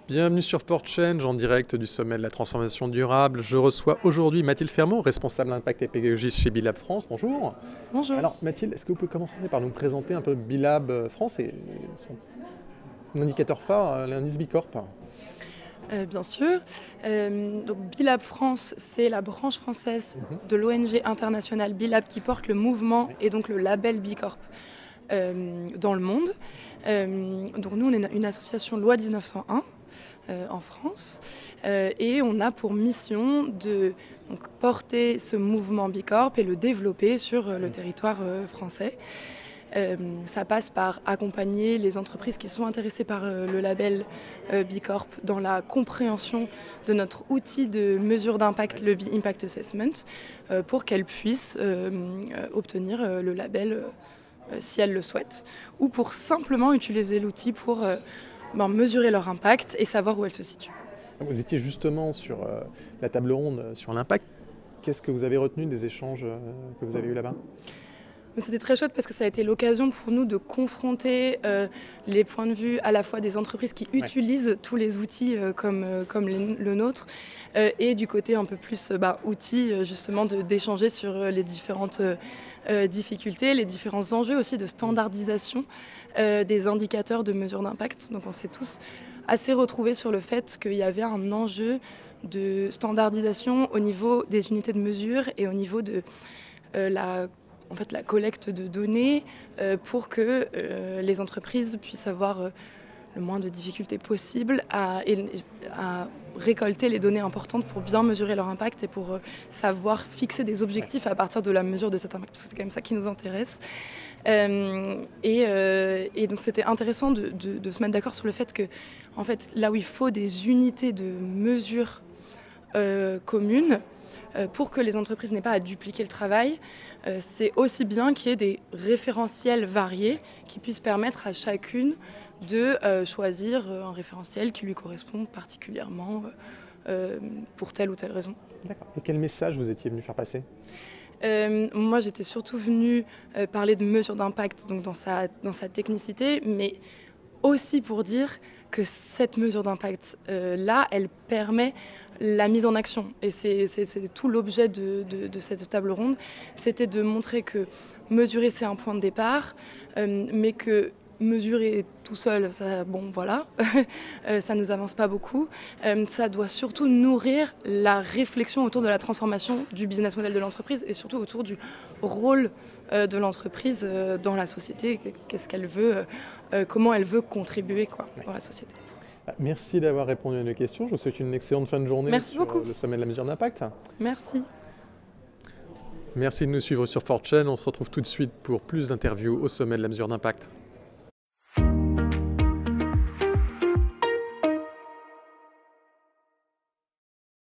Bienvenue sur For Change en direct du sommet de la transformation durable. Je reçois aujourd'hui Mathilde Fermont, responsable impact et pédagogie chez Bilab France. Bonjour. Bonjour. Alors Mathilde, est-ce que vous pouvez commencer par nous présenter un peu Bilab France et son indicateur phare, l'indice Bicorp? Bien sûr. Donc Bilab France, c'est la branche française de l'ONG internationale Bilab qui porte le mouvement et donc le label Bicorp dans le monde. Donc nous, on est une association loi 1901 en France et on a pour mission de porter ce mouvement Bicorp et le développer sur le territoire français. Ça passe par accompagner les entreprises qui sont intéressées par le label Bicorp dans la compréhension de notre outil de mesure d'impact, le Bi-Impact Assessment, pour qu'elles puissent obtenir le label si elles le souhaitent, ou pour simplement utiliser l'outil pour mesurer leur impact et savoir où elles se situent. Vous étiez justement sur la table ronde sur l'impact. Qu'est-ce que vous avez retenu des échanges que vous avez eus là-bas ? C'était très chouette parce que ça a été l'occasion pour nous de confronter les points de vue à la fois des entreprises qui utilisent tous les outils comme le nôtre et du côté un peu plus outils justement d'échanger sur les différentes difficultés, les différents enjeux aussi de standardisation des indicateurs de mesure d'impact. Donc on s'est tous assez retrouvés sur le fait qu'il y avait un enjeu de standardisation au niveau des unités de mesure et au niveau de la collecte de données pour que les entreprises puissent avoir le moins de difficultés possible à récolter les données importantes pour bien mesurer leur impact et pour savoir fixer des objectifs à partir de la mesure de cet impact, parce que c'est quand même ça qui nous intéresse. Et donc c'était intéressant de se mettre d'accord sur le fait que en fait, là où il faut des unités de mesure communes, pour que les entreprises n'aient pas à dupliquer le travail, c'est aussi bien qu'il y ait des référentiels variés qui puissent permettre à chacune de choisir un référentiel qui lui correspond particulièrement pour telle ou telle raison. D'accord. Et quel message vous étiez venu faire passer ? Moi, j'étais surtout venue parler de mesure d'impact, donc dans sa technicité, mais aussi pour dire que cette mesure d'impact là, elle permet la mise en action. Et c'est tout l'objet de cette table ronde, c'était de montrer que mesurer c'est un point de départ, mais que mesurer tout seul, ça, bon voilà, ça ne nous avance pas beaucoup. Ça doit surtout nourrir la réflexion autour de la transformation du business model de l'entreprise et surtout autour du rôle de l'entreprise dans la société, qu'est-ce qu'elle veut, comment elle veut contribuer dans la société. Merci d'avoir répondu à nos questions. Je vous souhaite une excellente fin de journée. Merci beaucoup. Le sommet de la mesure d'impact. Merci. Merci de nous suivre sur For Change. On se retrouve tout de suite pour plus d'interviews au sommet de la mesure d'impact.